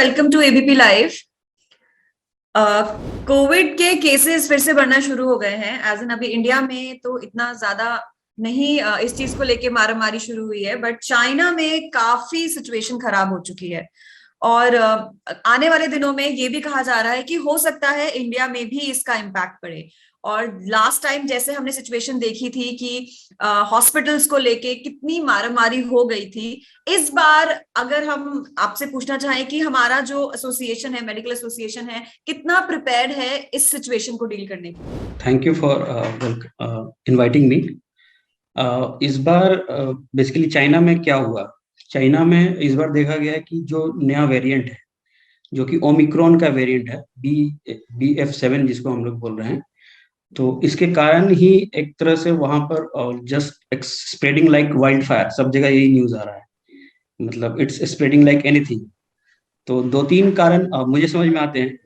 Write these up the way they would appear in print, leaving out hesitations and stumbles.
Welcome to ABP live. COVID के cases फिर से बढ़ना शुरू हो गए हैं। एज इन अभी इंडिया में तो इतना ज्यादा नहीं इस चीज को लेके मारामारी शुरू हुई है, बट चाइना में काफी सिचुएशन खराब हो चुकी है। और आने वाले दिनों में ये भी कहा जा रहा है कि हो सकता है इंडिया में भी इसका इम्पैक्ट पड़े। और लास्ट टाइम जैसे हमने सिचुएशन देखी थी कि हॉस्पिटल्स को लेके कितनी मारामारी हो गई थी, इस बार अगर हम आपसे पूछना चाहें कि हमारा जो एसोसिएशन है, मेडिकल एसोसिएशन है, कितना प्रिपेयर्ड है इस सिचुएशन को डील करने के? Thank you for inviting me. इस बार बेसिकली चाइना में क्या हुआ, चाइना में इस बार देखा गया है कि जो नया वेरिएंट है, जो कि ओमिक्रॉन का वेरिएंट है, BF7 जिसको हम लोग बोल रहे हैं, तो इसके कारण ही एक तरह से वहां पर just spreading like wild fire, सब जगह यही न्यूज आ रहा है, मतलब इट्स स्प्रेडिंग लाइक एनीथिंग। तो दो तीन कारण मुझे समझ में आते हैं।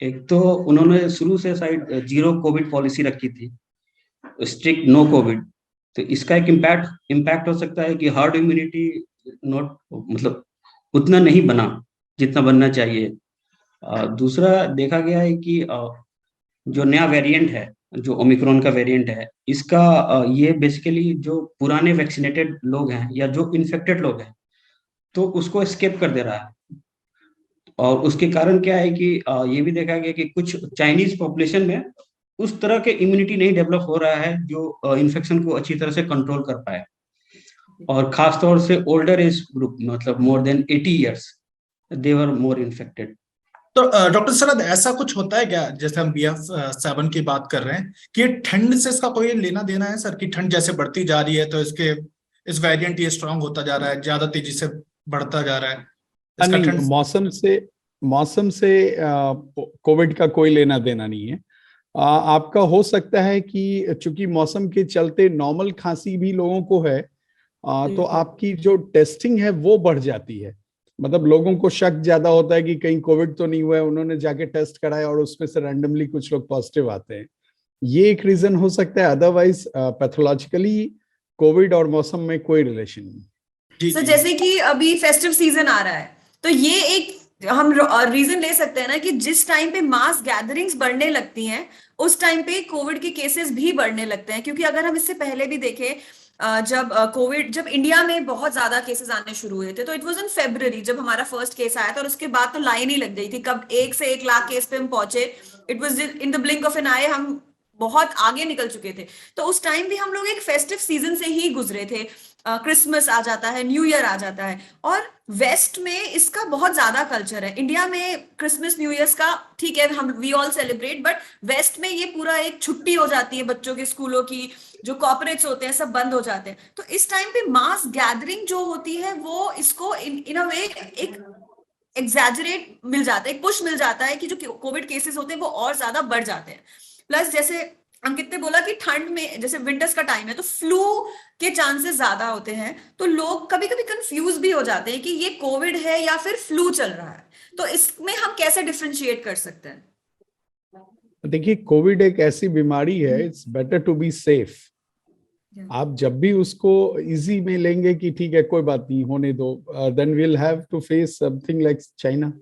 एक तो उन्होंने शुरू से शायद जीरो कोविड पॉलिसी रखी थी, स्ट्रिक्ट नो कोविड, तो इसका एक इम्पैक्ट हो सकता है कि हर्ड इम्यूनिटी नॉट, मतलब उतना नहीं बना जितना बनना चाहिए। दूसरा देखा गया है कि जो नया वेरिएंट है, जो ओमिक्रॉन का वेरिएंट है, इसका ये बेसिकली जो पुराने वैक्सीनेटेड लोग हैं या जो इन्फेक्टेड लोग हैं, तो उसको एस्केप कर दे रहा है। और उसके कारण क्या है कि ये भी देखा गया कि कुछ चाइनीज पॉपुलेशन में उस तरह के इम्यूनिटी नहीं डेवलप हो रहा है जो इन्फेक्शन को अच्छी तरह से कंट्रोल कर पाए। और खास तौर से ओल्डर एज ग्रुप, मतलब मोर देन 80 इयर्स, दे वर मोर इन्फेक्टेड। तो डॉक्टर सरद, ऐसा कुछ होता है क्या, जैसे हम BF7 की बात कर रहे हैं, कि ठंड से इसका कोई लेना देना है सर? कि ठंड जैसे बढ़ती जा रही है तो इस वेरिएंट ये स्ट्रांग होता जा रहा है, ज्यादा तेजी से बढ़ता जा रहा है इसका? नहीं, मौसम से कोविड का कोई लेना देना नहीं है। आपका हो सकता है कि चूंकि मौसम के चलते नॉर्मल खांसी भी लोगों को है, तो आपकी जो टेस्टिंग है वो बढ़ जाती है। मतलब लोगों को शक ज्यादा होता है कि कहीं कोविड तो नहीं हुआ है, उन्होंने जाके टेस्ट कराया और उसमें से रैंडमली कुछ लोग पॉजिटिव आते हैं। ये एक रीजन हो सकता है, अदरवाइज पैथोलॉजिकली कोविड और मौसम में कोई रिलेशन नहीं। सर, जैसे कि अभी फेस्टिव सीजन आ रहा है, तो ये एक हम रीजन ले सकते हैं ना कि जिस टाइम पे मास गैदरिंग्स बढ़ने लगती हैं, उस टाइम पे कोविड के केसेस भी बढ़ने लगते हैं। क्योंकि अगर हम इससे पहले भी देखें, जब इंडिया में बहुत ज्यादा केसेस आने शुरू हुए थे, तो इट वाज इन फरवरी जब हमारा फर्स्ट केस आया था, और उसके बाद तो लाइन ही लग गई थी, कब 1 से 1 लाख केस पे हम पहुंचे। It was in the blink of an eye, हम बहुत आगे निकल चुके थे। तो उस टाइम भी हम लोग एक फेस्टिव सीजन से ही गुजरे थे। क्रिसमस आ जाता है, न्यू ईयर आ जाता है, और वेस्ट में इसका बहुत ज्यादा कल्चर है। इंडिया में क्रिसमस न्यू ईयर का ठीक है, हम we all celebrate, but west में ये पूरा एक छुट्टी हो जाती है बच्चों के स्कूलों की, जो कॉर्पोरेट्स होते हैं सब बंद हो जाते हैं। तो इस टाइम पे मास गैदरिंग जो होती है, वो इसको इन अ वे एक एग्जैजरेट मिल जाता है, एक पुश मिल जाता है कि जो कोविड केसेस होते हैं वो और ज्यादा बढ़ जाते हैं। प्लस जैसे अंकित ने बोला कि ठंड में, जैसे विंटर्स का टाइम है, तो फ्लू के चांसेस ज्यादा होते हैं, तो लोग कभी कभी कंफ्यूज भी हो जाते हैं कि ये कोविड है या फिर फ्लू चल रहा है। तो इसमें हम कैसे डिफरेंशिएट कर सकते हैं? देखिए, कोविड एक ऐसी बीमारी है, it's better to be safe. आप जब भी उसको इजी में लेंगे कि ठीक है कोई बात नहीं होने दो, then we'll have to face something like China.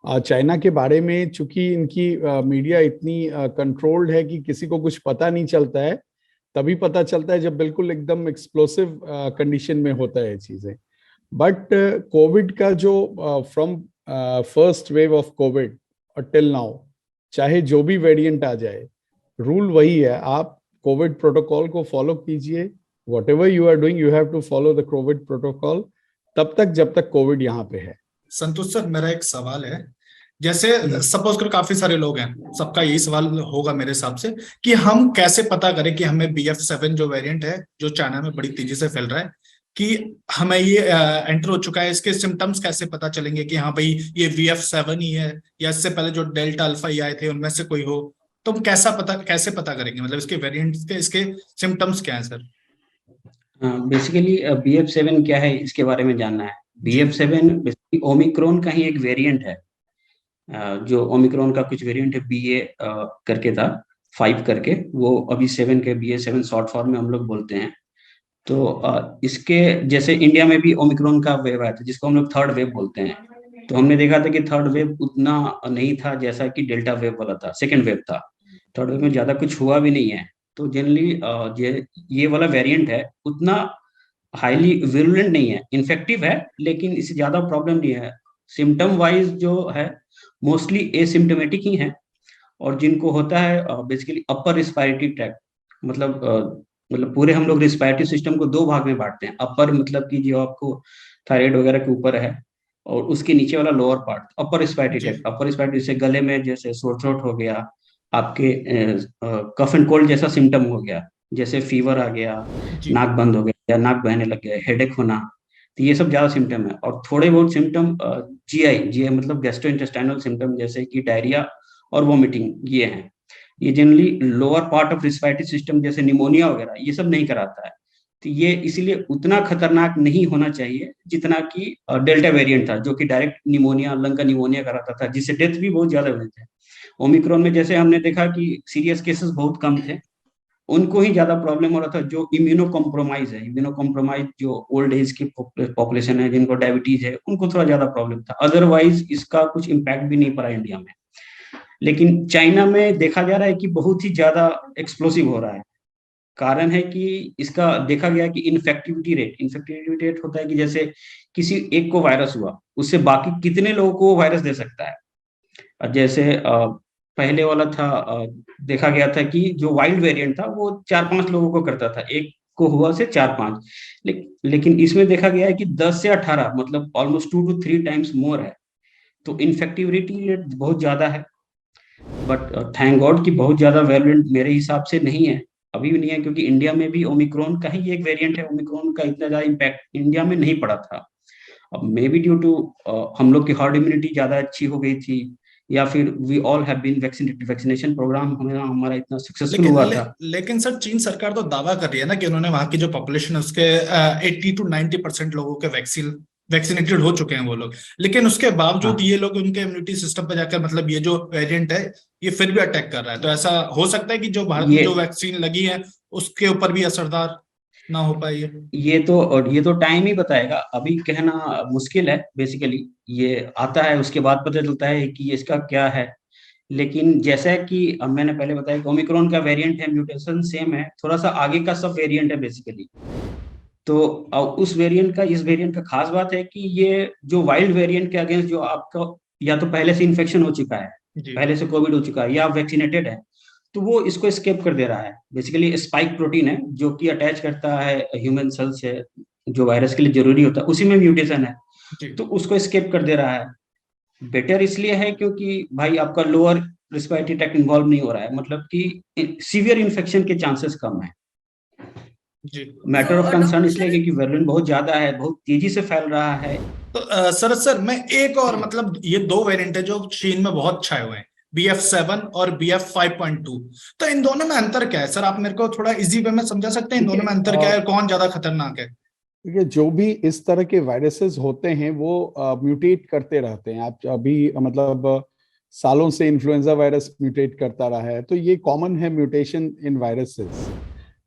China के बारे में चूंकि इनकी मीडिया इतनी कंट्रोल्ड है कि किसी को कुछ पता नहीं चलता है, तभी पता चलता है जब बिल्कुल एकदम एक्सप्लोसिव कंडीशन में होता है चीजें। बट कोविड का जो from first wave of Covid और टिल नाउ, चाहे जो भी वेरिएंट आ जाए, रूल वही है, आप कोविड प्रोटोकॉल को फॉलो कीजिए। Whatever you are doing, you have to follow the COVID protocol तब तक जब तक कोविड यहाँ पे है। संतोष सर, मेरा एक सवाल है। जैसे सपोज करो काफी सारे लोग हैं, सबका यही सवाल होगा मेरे हिसाब से, कि हम कैसे पता करें कि हमें BF7 जो वेरिएंट है, जो चाइना में बड़ी तेजी से फैल रहा है, कि हमें ये एंटर हो चुका है। इसके सिम्टम्स कैसे पता चलेंगे कि हाँ भाई ये BF7 ही है, या इससे पहले जो डेल्टा अल्फा ही आए थे उनमें से कोई हो? तो हम कैसे पता करेंगे, मतलब इसके वेरिएंट्स के इसके सिम्टम्स क्या है सर? बेसिकली BF7 क्या है इसके बारे में जानना है। BF7 बेसिकली ओमिक्रॉन का ही एक वेरिएंट है। जो ओमिक्रॉन का कुछ वेरिएंट है, BA करके था, 5 करके, वो अभी 7 के BA7 शॉर्ट फॉर्म में हम लोग बोलते हैं। तो इसके जैसे इंडिया में भी ओमिक्रॉन का वेव आया था, जिसको हम लोग थर्ड वेव बोलते हैं। तो हमने देखा था कि थर्ड वेव उतना नहीं था जैसा कि डेल्टा वेव वाला था, सेकेंड वेव था। थर्ड वेव में ज्यादा कुछ हुआ भी नहीं है। तो जनरली ये वाला वेरिएंट है उतना हाईली विरुलेंट नहीं है, इन्फेक्टिव है, लेकिन इससे ज्यादा प्रॉब्लम नहीं है। सिम्टम वाइज जो है मोस्टली एसिम्टोमेटिक ही है। और जिनको होता है बेसिकली अपर रिस्पायरेटरी ट्रैक्ट, मतलब पूरे हम लोग रिस्पायरेटरी सिस्टम को दो भाग में बांटते हैं। अपर मतलब कि जो आपको थायराइड वगैरह के ऊपर है, और उसके नीचे वाला लोअर पार्ट अपर रिस्पायरेटरी जी ट्रैक्ट। अपर रिस्पायरेटरी से गले में जैसे सोर थ्रोट हो गया, आपके कफ एंड कोल्ड जैसा सिम्टम हो गया, जैसे फीवर आ गया, जी नाक बंद हो गया या नाक बहने लग गया, हेडेक होना, तो ये सब ज्यादा सिम्टम है। और थोड़े बहुत सिम्टम जीआई मतलब गैस्ट्रोइंटेस्टाइनल सिम्टम जैसे कि डायरिया और वोमिटिंग, ये हैं। ये generally lower part of respiratory system जैसे निमोनिया वगैरह ये सब नहीं कराता है। तो ये इसीलिए उतना खतरनाक नहीं होना चाहिए जितना कि डेल्टा वेरिएंट था, जो कि डायरेक्ट निमोनिया, लंग का निमोनिया कराता था, जिससे डेथ भी बहुत ज्यादा हुए थे। ओमिक्रॉन में जैसे हमने देखा कि सीरियस केसेस बहुत कम थे, उनको ही ज्यादा प्रॉब्लम हो रहा था जो इम्यूनो कॉम्प्रोमाइज है। इम्यूनो कॉम्प्रोमाइज जो ओल्ड एज की पॉपुलेशन है, जिनको डायबिटीज है, उनको थोड़ा ज्यादा प्रॉब्लम था। अदरवाइज इसका कुछ इम्पैक्ट भी नहीं पड़ा इंडिया में। लेकिन चाइना में देखा जा रहा है कि बहुत ही ज्यादा एक्सप्लोसिव हो रहा है। कारण है कि इसका देखा गया कि इन्फेक्टिविटी रेट होता है कि जैसे किसी एक को वायरस हुआ, उससे बाकी कितने लोगों को वो वायरस दे सकता है। और जैसे पहले वाला था, देखा गया था कि जो वाइल्ड वेरिएंट था वो 4-5 लोगों को करता था, एक को हुआ से 4-5। लेकिन इसमें देखा गया है कि 10 से 18, मतलब ऑलमोस्ट 2 to 3 times मोर है। तो इन्फेक्टिविटी रेट बहुत ज्यादा है। बट थैंक गॉड कि बहुत ज्यादा वेरिएंट मेरे हिसाब से नहीं है, अभी भी नहीं है, क्योंकि इंडिया में भी ओमिक्रॉन का ही एक वेरिएंट है। ओमिक्रॉन का इतना ज्यादा इम्पैक्ट इंडिया में नहीं पड़ा था। अब मे बी ड्यू टू हम लोग की हर्ड इम्यूनिटी ज्यादा अच्छी हो गई थी, या फिर we all have been vaccinated, vaccination program हमारा इतना सक्सेसफुल लेकिन हुआ था। लेकिन सर, चीन सरकार तो दावा कर रही है ना कि उन्होंने वहां की जो पॉपुलेशन है उसके 80 to 90% लोगों के वैक्सीनेटेड हो चुके हैं वो लोग। लेकिन उसके बावजूद हाँ, ये लोग उनके इम्यूनिटी सिस्टम पे जाकर, मतलब ये जो वेरिएंट है ये फिर भी अटैक कर रहा है। तो ऐसा हो सकता है कि जो भारत में ये जो वैक्सीन लगी है उसके ऊपर भी असरदार ना हो पाए ये। ये तो टाइम ही बताएगा, अभी कहना मुश्किल है। बेसिकली ये आता है, उसके बाद पता चलता है कि ये इसका क्या है। लेकिन जैसा कि अब मैंने पहले बताया कि ओमिक्रॉन का वेरिएंट है, म्यूटेशन सेम है, थोड़ा सा आगे का सब वेरिएंट है बेसिकली। तो उस वेरिएंट का, इस वेरिएंट का खास बात है कि ये जो वाइल्ड वेरिएंट के अगेंस्ट जो आपका या तो पहले से इन्फेक्शन हो चुका है, जी पहले से कोविड हो चुका है, या वैक्सीनेटेड है, तो वो इसको स्केप कर दे रहा है। बेसिकली स्पाइक प्रोटीन है जो कि अटैच करता है ह्यूमन सेल से, जो वायरस के लिए जरूरी होता है, उसी में म्यूटेशन है, जी तो उसको स्केप कर दे रहा है। बेटर इसलिए है क्योंकि भाई आपका लोअर रिस्पायरेटरी ट्रैक्ट इन्वॉल्व नहीं हो रहा है, मतलब कि सीवियर इन्फेक्शन के चांसेस कम है। जी। मैटर ऑफ कंसर्न डॉक्टर इसलिए सर, क्योंकि वेरिएंट बहुत ज्यादा है, बहुत तेजी से फैल रहा है। तो सर मैं एक और, मतलब ये दो वेरिएंट है जो चीन में बहुत छाए हुए हैं, BF7 और BF5.2। तो इन दोनों में अंतर क्या है सर? आप मेरे को थोड़ा इजी वे में समझा सकते हैं इन दोनों देखिए में अंतर क्या है, कौन ज्यादा खतरनाक है? देखिए, जो भी इस तरह के वायरसेस होते हैं वो म्यूटेट करते रहते हैं। आप अभी मतलब सालों से इन्फ्लुएंजा वायरस म्यूटेट करता रहा है, तो ये कॉमन है म्यूटेशन इन वायरसेस।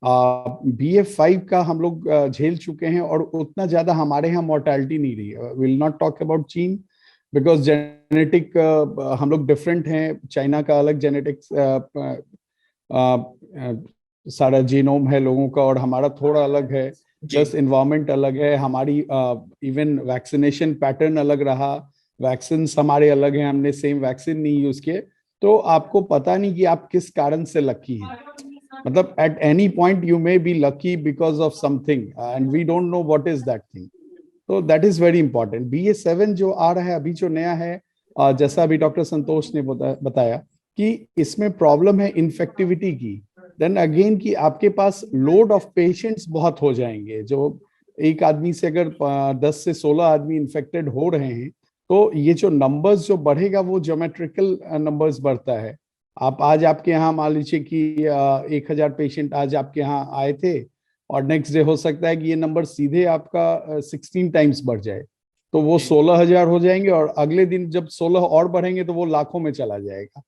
BF5 का हम लोग झेल चुके हैं और उतना ज्यादा हमारे यहाँ मोर्टेलिटी नहीं रही है। विल नॉट टॉक अबाउट चीन बिकॉज जेनेटिक हम लोग डिफरेंट हैं। चाइना का अलग जेनेटिक्स सारा जीनोम है लोगों का, और हमारा थोड़ा अलग है। जी प्लस इन्वायरमेंट अलग है, हमारी इवन वैक्सीनेशन पैटर्न अलग रहा, वैक्सीन हमारे अलग हैं, हमने सेम वैक्सीन नहीं यूज किए। तो आपको पता नहीं कि आप किस कारण से लकी हैं। मतलब at any point you may be lucky because of something and we don't know what is that thing. So that is very important. BA7 जो आ रहा है अभी, जो नया है, जैसा अभी डॉक्टर संतोष ने बताया कि इसमें प्रॉब्लम है इन्फेक्टिविटी की। देन अगेन कि आपके पास लोड ऑफ पेशेंट्स बहुत हो जाएंगे। जो एक आदमी से अगर 10 से 16 आदमी इन्फेक्टेड हो रहे हैं, तो ये जो नंबर्स जो बढ़ेगा वो ज्योमेट्रिकल नंबर्स बढ़ता है। आप आज आपके यहाँ मान लीजिए कि 1000 पेशेंट आज आपके यहाँ आए थे, और नेक्स्ट डे हो सकता है कि ये नंबर सीधे आपका 16 टाइम्स बढ़ जाए, तो वो 16,000 हो जाएंगे, और अगले दिन जब 16 और बढ़ेंगे तो वो लाखों में चला जाएगा।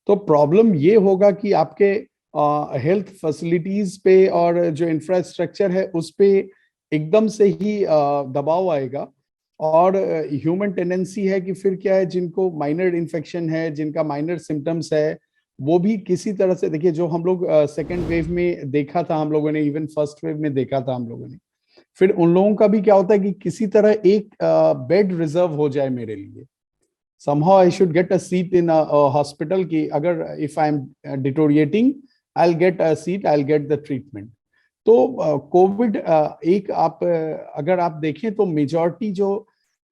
तो प्रॉब्लम ये होगा कि आपके हेल्थ फैसिलिटीज पे और जो इंफ्रास्ट्रक्चर है उस पे एकदम से ही दबाव आएगा। और ह्यूमन टेंडेंसी है कि फिर क्या है, जिनको माइनर इन्फेक्शन है, जिनका माइनर सिम्टम्स है, वो भी किसी तरह से, देखिए जो हम लोग सेकेंड वेव में देखा था हम लोगों ने, इवन फर्स्ट वेव में देखा था हम लोगों ने, फिर उन लोगों का भी क्या होता है कि किसी तरह एक बेड रिजर्व हो जाए मेरे लिए, somehow I should get a seat in a hospital कि अगर if I'm deteriorating I'll get a seat, I'll get the treatment। तो कोविड एक आप अगर आप देखें तो मेजॉरिटी जो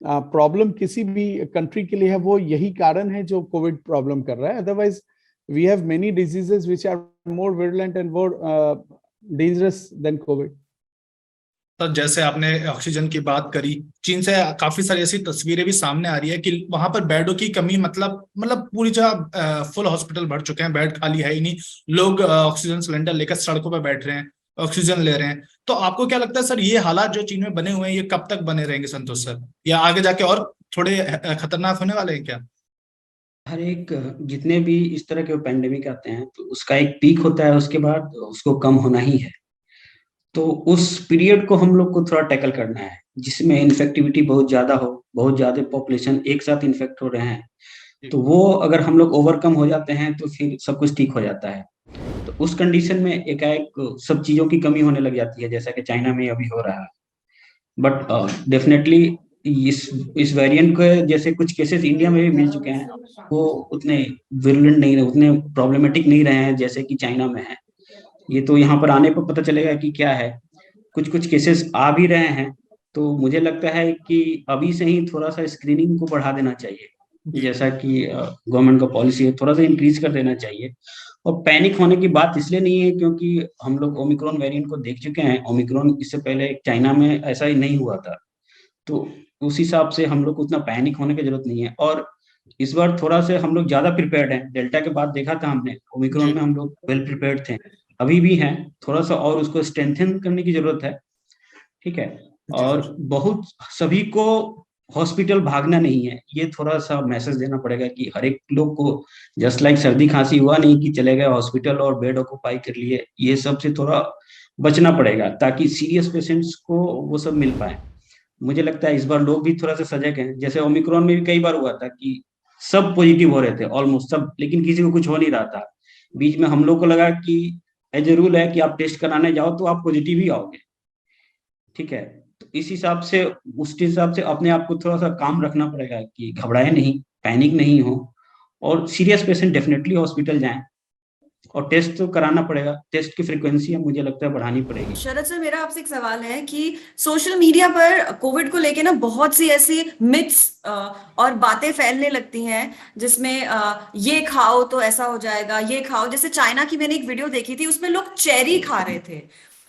प्रॉब्लम किसी भी कंट्री के लिए है वो यही कारण है जो कोविड प्रॉब्लम कर रहा है। Otherwise we have many diseases which are more virulent and more dangerous than COVID. तो जैसे आपने ऑक्सीजन की बात करी, चीन से काफी सारी ऐसी तस्वीरें भी सामने आ रही है कि वहां पर बेडों की कमी, मतलब पूरी जगह फुल हॉस्पिटल भर चुके हैं, बेड खाली है ही नहीं, लोग ऑक्सीजन सिलेंडर लेकर सड़कों पर बैठ रहे हैं, ऑक्सीजन ले रहे हैं। तो आपको क्या लगता है सर, ये हालात जो चीन में बने हुए हैं ये कब तक बने रहेंगे संतोष सर, या आगे जाके और थोड़े खतरनाक होने वाले हैं क्या? हर एक जितने भी इस तरह के पेंडेमिक आते हैं तो उसका एक पीक होता है, उसके बाद उसको कम होना ही है। तो उस पीरियड को हम लोग को थोड़ा टैकल करना है जिसमें इन्फेक्टिविटी बहुत ज्यादा हो, बहुत ज्यादा पॉपुलेशन एक साथ इन्फेक्ट हो रहे हैं, तो वो अगर हम लोग ओवरकम हो जाते हैं तो फिर सब कुछ ठीक हो जाता है। तो उस कंडीशन में एकाएक सब चीजों की कमी होने लग जाती है, जैसा कि चाइना में अभी हो रहा है। बट डेफिनेटली इस वेरिएंट के जैसे कुछ केसेस इंडिया में भी मिल चुके हैं, वो उतने विरुलेंट नहीं रहे, उतने प्रॉब्लमेटिक नहीं रहे हैं जैसे कि चाइना में है। ये तो यहाँ पर आने पर पता चलेगा कि क्या है। कुछ कुछ केसेस आ भी रहे हैं, तो मुझे लगता है कि अभी से ही थोड़ा सा स्क्रीनिंग को बढ़ा देना चाहिए, जैसा कि गवर्नमेंट का पॉलिसी है, थोड़ा सा इंक्रीज कर देना चाहिए। और पैनिक होने की बात इसलिए नहीं है क्योंकि हम लोग ओमिक्रॉन वेरिएंट को देख चुके हैं। ओमिक्रॉन इससे पहले चाइना में ऐसा ही नहीं हुआ था, तो उस हिसाब से हम लोग को उतना पैनिक होने की जरूरत नहीं है। और इस बार थोड़ा से हम लोग ज्यादा प्रिपेयर्ड हैं। डेल्टा के बाद देखा था हमने, ओमिक्रॉन में हम लोग वेल प्रिपेयर्ड थे, अभी भी हैं, थोड़ा सा और उसको स्ट्रेंथन करने की जरूरत है। ठीक है, और बहुत सभी को हॉस्पिटल भागना नहीं है, ये थोड़ा सा मैसेज देना पड़ेगा कि हर एक लोग को जस्ट लाइक सर्दी खांसी हुआ नहीं कि चले गए हॉस्पिटल और बेड ऑक्यूपाई कर लिए, ये सब से थोड़ा बचना पड़ेगा ताकि सीरियस पेशेंट्स को वो सब मिल पाए। मुझे लगता है इस बार लोग भी थोड़ा सा सजग हैं। जैसे ओमिक्रॉन में भी कई बार हुआ था कि सब पॉजिटिव हो रहे थे, ऑलमोस्ट सब, लेकिन किसी को कुछ हो नहीं रहा था। बीच में हम लोग को लगा कि एज ए रूल है कि आप टेस्ट कराने जाओ तो आप पॉजिटिव ही आओगे। ठीक है, तो इस हिसाब से उस हिसाब से अपने आप को थोड़ा सा काम रखना पड़ेगा कि घबराए नहीं, पैनिक नहीं हो, और सीरियस पेशेंट डेफिनेटली हॉस्पिटल जाएं और टेस्ट तो कराना पड़ेगा। टेस्ट की फ्रीक्वेंसी मुझे लगता है बढ़ानी पड़ेगी। शरद सर, मेरा आपसे एक सवाल है कि सोशल मीडिया पर कोविड को लेके ना बहुत सी ऐसी मिथ्स और बातें फैलने लगती हैं जिसमें ये खाओ तो ऐसा हो जाएगा, ये खाओ। जैसे चाइना की मैंने एक वीडियो देखी थी, उसमें लोग चेरी खा रहे थे,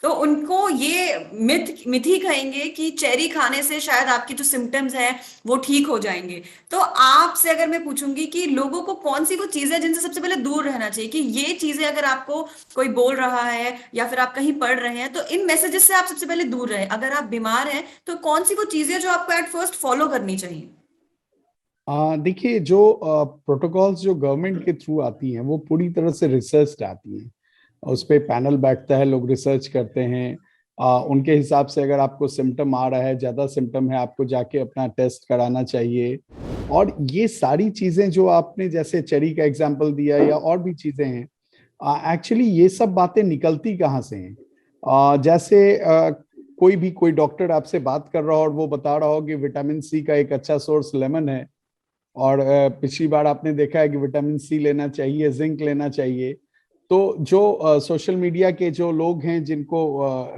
तो उनको ये मिथ ही कहेंगे कि चेरी खाने से शायद आपकी जो सिम्टम्स है वो ठीक हो जाएंगे। तो आपसे अगर मैं पूछूंगी कि लोगों को कौन सी वो चीजें जिनसे सबसे पहले दूर रहना चाहिए, कि ये चीजें अगर आपको कोई बोल रहा है या फिर आप कहीं पढ़ रहे हैं तो इन मैसेजेस से आप सबसे पहले दूर रहें। अगर आप बीमार हैं तो कौन सी वो चीजें जो आपको एट फर्स्ट फॉलो करनी चाहिए? देखिए, जो प्रोटोकॉल्स जो गवर्नमेंट के थ्रू आती हैं वो पूरी तरह से रिसर्च आती हैं, उस पर पैनल बैठता है, लोग रिसर्च करते हैं। उनके हिसाब से अगर आपको सिम्टम आ रहा है, ज्यादा सिम्टम है, आपको जाके अपना टेस्ट कराना चाहिए। और ये सारी चीजें जो आपने जैसे चेरी का एग्जांपल दिया या और भी चीजें हैं, एक्चुअली ये सब बातें निकलती कहाँ से हैं? जैसे कोई डॉक्टर आपसे बात कर रहा हो और वो बता रहा हो कि विटामिन सी का एक अच्छा सोर्स लेमन है, और पिछली बार आपने देखा है कि विटामिन सी लेना चाहिए, जिंक लेना चाहिए। तो जो सोशल मीडिया के जो लोग हैं जिनको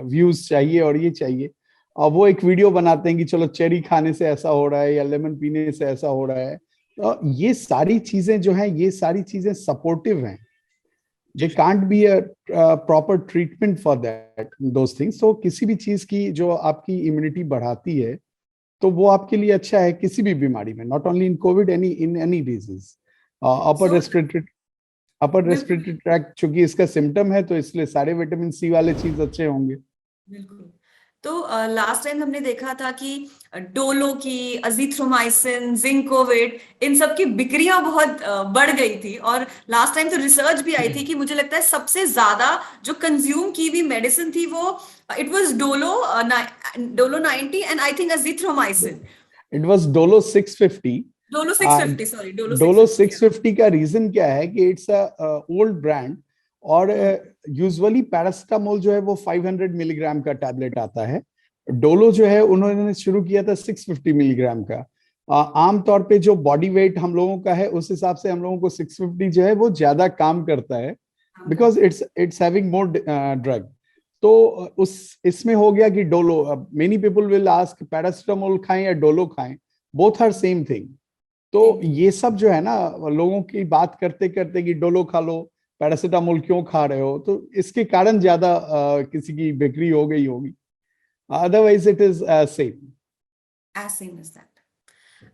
व्यूज चाहिए और ये चाहिए, वो एक वीडियो बनाते हैं कि चलो चेरी खाने से ऐसा हो रहा है या लेमन पीने से ऐसा हो रहा है। तो ये सारी चीजें जो हैं, ये सारी चीजें सपोर्टिव हैं, they can't be a proper treatment for that those things. तो किसी भी चीज की जो आपकी इम्यूनिटी बढ़ाती है तो वो आपके लिए अच्छा है किसी भी बीमारी में, not only in Covid, in any disease. Upper respiratory tract चूंकि इसका सिम्टम है तो इसलिए सारे विटामिन सी वाले चीज अच्छे होंगे। बिल्कुल। तो लास्ट टाइम हमने देखा था कि डोलो की, अजीथ्रोमाइसिन, जिंकोविट, इन सब की बिक्रियां बहुत बढ़ गई थी। और लास्ट टाइम तो रिसर्च भी आई थी कि मुझे लगता है सबसे ज्यादा जो कंज्यूम की हुई मेडिसिन थी वो it was Dolo 90 and I think azithromycin. It was Dolo 650। Dolo 650, sorry, Dolo 650 का रीजन क्या है कि इट्स अ ओल्ड ब्रांड, और यूजुअली पैरासिटामोल जो है वो 500 मिलीग्राम का टैबलेट आता है। डोलो जो है उन्होंने शुरू किया था 650 मिलीग्राम का। आमतौर पे जो बॉडी वेट हम लोगों का है उस हिसाब से हम लोगों को 650 जो है वो ज्यादा काम करता है, because it's having more drug. तो उस इसमें हो गया कि Dolo, many people will ask paracetamol खाएं या डोलो खाएं, बोथ आर सेम थिंग। तो ये सब जो है ना, लोगों की बात करते करते कि डोलो खा लो, पैरासिटामोल क्यों खा रहे हो, तो इसके कारण ज्यादा किसी की बिक्री हो गई होगी, otherwise it is same. As same as that.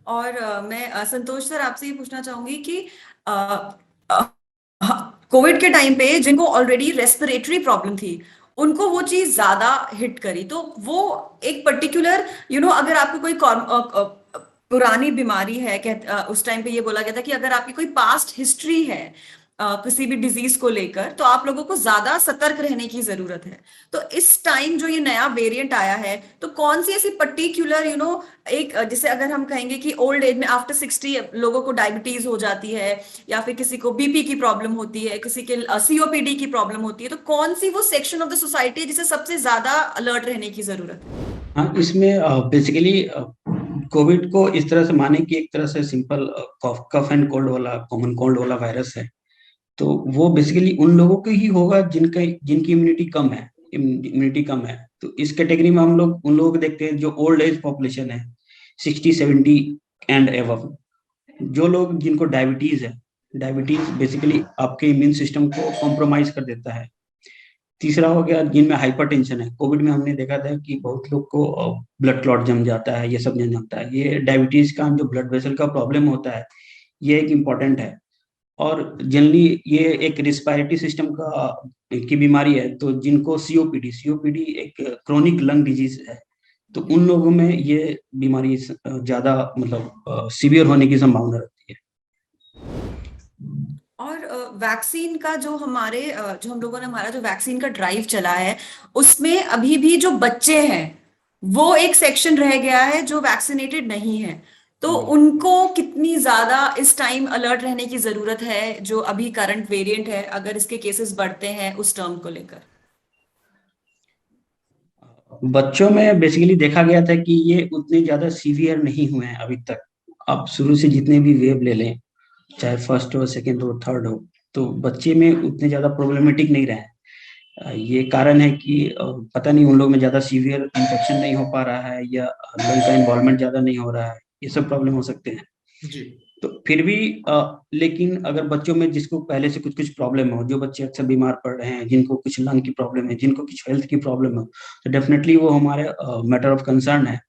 और मैं संतोष सर आपसे ये पूछना चाहूंगी कि कोविड के टाइम पे जिनको ऑलरेडी रेस्पिरेटरी प्रॉब्लम थी उनको वो चीज ज्यादा हिट करी, तो वो एक पर्टिकुलर अगर आपको कोई पुरानी बीमारी है, उस टाइम पे ये बोला गया था कि अगर आपकी कोई पास्ट हिस्ट्री है किसी भी डिजीज को लेकर तो आप लोगों को ज्यादा सतर्क रहने की जरूरत है। तो इस टाइम जो ये नया वेरिएंट आया है, तो कौन सी ऐसी पर्टिकुलर एक जैसे अगर हम कहेंगे कि ओल्ड एज में आफ्टर 60 लोगों को डायबिटीज हो जाती है, या फिर किसी को बीपी की प्रॉब्लम होती है, किसी के सीओपीडी की प्रॉब्लम होती है, तो कौन सी वो सेक्शन ऑफ द सोसाइटी है जिसे सबसे ज्यादा अलर्ट रहने की जरूरत है? हाँ, इसमें बेसिकली कोविड को इस तरह से माने कि एक तरह से सिंपल कफ एंड कोल्ड वाला, कॉमन कोल्ड वाला वायरस है। तो वो बेसिकली उन लोगों को ही होगा जिनकी इम्यूनिटी कम है। तो इस कैटेगरी में हम लोग उन लोगों को देखते हैं जो ओल्ड एज पॉपुलेशन है, 60-70 एंड एबव। जो लोग जिनको डायबिटीज है, डायबिटीज बेसिकली आपके इम्यून सिस्टम को कॉम्प्रोमाइज कर देता है। तीसरा हो गया जिनमें हाइपरटेंशन है। कोविड में हमने देखा था कि बहुत लोग को ब्लड क्लॉट जम जाता है, ये सब जम जाता है। ये डायबिटीज का जो ब्लड वेसल का प्रॉब्लम होता है, ये एक इम्पॉर्टेंट है। और जनरली ये एक रिस्पायरेटरी सिस्टम की बीमारी है। तो जिनको सीओपीडी एक क्रोनिक लंग डिजीज है, तो उन लोगों में ये बीमारी ज्यादा मतलब सीवियर होने की संभावना रहती है। और वैक्सीन का जो हम लोगों ने हमारा जो वैक्सीन का ड्राइव चला है, उसमें अभी भी जो बच्चे हैं वो एक सेक्शन रह गया है जो वैक्सीनेटेड नहीं है। तो उनको कितनी ज्यादा इस टाइम अलर्ट रहने की जरूरत है, जो अभी करंट वेरिएंट है, अगर इसके केसेस बढ़ते हैं उस टर्म को लेकर? बच्चों में बेसिकली देखा गया था कि ये उतने ज्यादा सीवियर नहीं हुए हैं अभी तक। आप शुरू से जितने भी वेव ले लें, चाहे फर्स्ट हो, सेकेंड हो, थर्ड हो, तो बच्चे में उतने ज्यादा प्रॉब्लमेटिक नहीं रहे। ये कारण है कि पता नहीं उन लोगों में ज्यादा सीवियर इन्फेक्शन नहीं हो पा रहा है, या लंग का इन्वॉल्वमेंट ज्यादा नहीं हो रहा है, ये सब प्रॉब्लम हो सकते हैं जी। तो फिर भी लेकिन अगर बच्चों में जिसको पहले से कुछ प्रॉब्लम हो, जो बच्चे अक्सर बीमार पड़ रहे हैं, जिनको कुछ लंग की प्रॉब्लम है, जिनको कुछ हेल्थ की प्रॉब्लम हो, तो डेफिनेटली वो हमारे मैटर ऑफ कंसर्न है।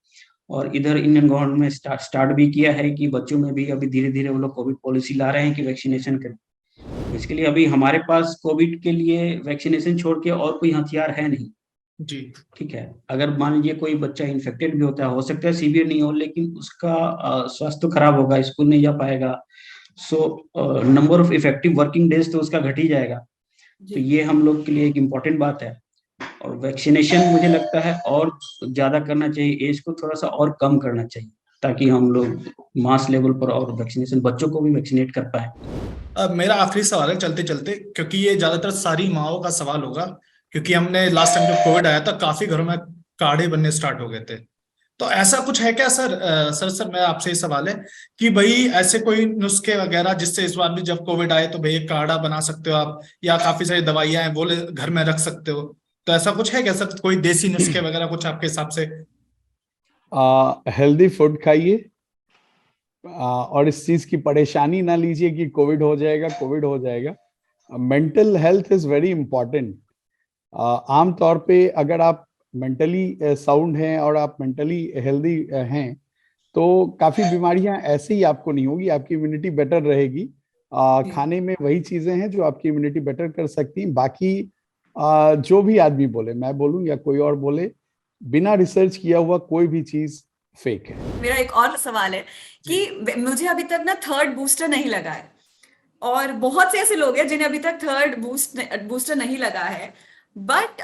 और इधर इंडियन गवर्नमेंट ने स्टार्ट भी किया है कि बच्चों में भी अभी धीरे धीरे वो लोग कोविड पॉलिसी ला रहे हैं कि वैक्सीनेशन करें। इसके लिए अभी हमारे पास कोविड के लिए वैक्सीनेशन छोड़ के और कोई हथियार है नहीं। जी, ठीक है, अगर मान लीजिए कोई बच्चा इन्फेक्टेड भी होता है, हो सकता है सीवियर नहीं हो, लेकिन उसका स्वास्थ्य तो खराब होगा, स्कूल नहीं जा पाएगा। So number of effective working days तो उसका घट ही जाएगा। तो ये हम लोग के लिए एक इम्पोर्टेंट बात है। और वैक्सीनेशन मुझे लगता है और ज्यादा करना चाहिए, एज को थोड़ा सा और कम करना चाहिए, ताकि हम लोग मास लेवल पर और वैक्सीनेशन बच्चों को भी वैक्सीनेट कर पाए। अब मेरा आखिरी सवाल है चलते चलते, क्योंकि ये ज्यादातर सारी माओ का सवाल होगा, क्योंकि हमने लास्ट टाइम जब कोविड आया था काफी घरों में काढ़े बनने स्टार्ट हो गए थे। तो ऐसा कुछ है क्या सर? सर मैं आपसे ये सवाल है कि भाई ऐसे कोई नुस्खे वगैरह जिससे इस बार भी जब कोविड आए तो भाई काढ़ा बना सकते हो आप, या काफी सारी दवाइयां हैं वो घर में रख सकते हो, तो ऐसा कुछ है क्या सर? कोई देसी नुस्खे वगैरह कुछ आपके हिसाब से? हेल्दी फूड खाइए, और इस चीज की परेशानी ना लीजिए कि कोविड हो जाएगा। Mental health is very important. आमतौर पे अगर आप मेंटली साउंड हैं और आप मेंटली हेल्दी हैं तो काफी बीमारियां ऐसे ही आपको नहीं होगी, आपकी इम्यूनिटी बेटर रहेगी। खाने में वही चीजें हैं जो आपकी इम्यूनिटी बेटर कर सकती हैं। बाकी जो भी आदमी बोले, मैं बोलूं या कोई और बोले, बिना रिसर्च किया हुआ कोई भी चीज फेक है। मेरा एक और सवाल है कि मुझे अभी तक ना थर्ड बूस्टर नहीं लगा है, और बहुत से ऐसे लोग हैं जिन्हें अभी तक थर्ड बूस्टर नहीं लगा है, बट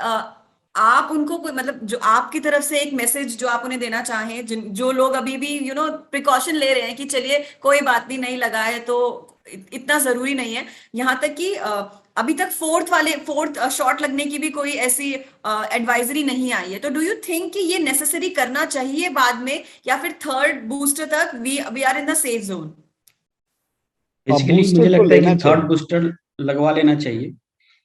आप उनको कोई मतलब जो आपकी तरफ से एक मैसेज जो आप उन्हें देना चाहें, जो लोग अभी भी प्रिकॉशन ले रहे हैं कि चलिए कोई बात नहीं लगा है तो इतना जरूरी नहीं है, यहाँ तक कि अभी तक फोर्थ शॉट लगने की भी कोई ऐसी एडवाइजरी नहीं आई है, तो डू यू थिंक कि ये नेसेसरी करना चाहिए बाद में, या फिर थर्ड बूस्टर तक we are in the safe zone? Basically booster मुझे तो लगता है लेना कि थर्ड चाहिए। बूस्टर लगवा लेना चाहिए,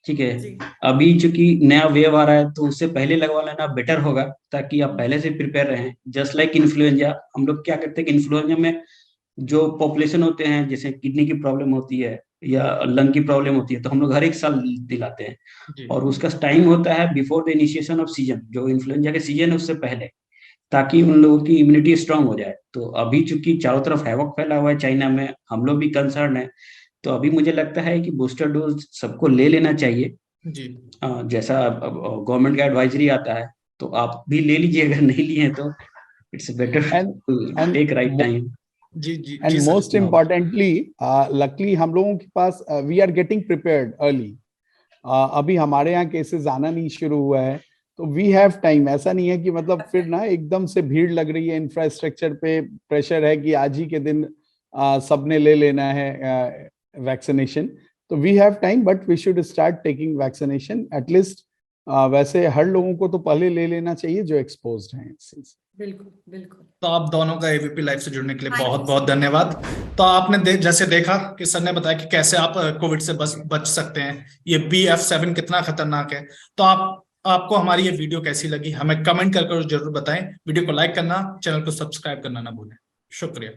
ठीक है। जी अभी चूंकि नया वेव आ रहा है तो उससे पहले लगवा लेना बेटर होगा, ताकि आप पहले से प्रिपेयर रहें। जस्ट लाइक इन्फ्लुएंजा, हम लोग क्या करते हैं कि इन्फ्लुएंजा में जो पॉपुलेशन होते हैं, जैसे किडनी की प्रॉब्लम होती है या लंग की प्रॉब्लम होती है, तो हम लोग हर एक साल दिलाते हैं, जी और उसका टाइम होता है before the initiation off season, जो इन्फ्लुएंजा के सीजन है उससे पहले, ताकि उन लोगों की इम्यूनिटी स्ट्रांग हो जाए। तो अभी चूंकि चारों तरफ हैवक फैला हुआ है चाइना में, हम लोग भी कंसर्न है, तो अभी मुझे लगता है कि बूस्टर डोज सबको ले लेना चाहिए। जी जैसा गवर्नमेंट का एडवाइजरी आता है, तो आप भी ले लीजिए, अगर नहीं लिए हैं तो it's better end to end take right time. जी जी एंड जी सर। मोस्ट इम्पॉर्टेंटली, लकली हम लोगों के पास we are getting prepared early. अभी हमारे यहाँ केसेस आना नहीं शुरू हुआ है, तो वी हैव टाइम। ऐसा नहीं है कि मतलब फिर ना एकदम से भीड़ लग रही है, इंफ्रास्ट्रक्चर पे प्रेशर है कि आज ही के दिन सबने ले लेना है वैक्सीनेशन। तो we have time, but we should start taking vaccination at least. वैसे हर लोगों को तो पहले ले लेना चाहिए जो एक्सपोज्ड हैं इससे। बिल्कुल बिल्कुल। तो आप दोनों का एबीपी लाइव से जुड़ने के लिए Thank you, बहुत बहुत sir. धन्यवाद। तो आपने जैसे देखा कि सर ने बताया कि कैसे आप कोविड से बच सकते हैं, ये BF7 कितना खतरनाक है। तो आपको हमारी ये वीडियो कैसी लगी हमें कमेंट करके जरूर बताएं। वीडियो को लाइक करना, चैनल को सब्सक्राइब करना ना भूलें। शुक्रिया।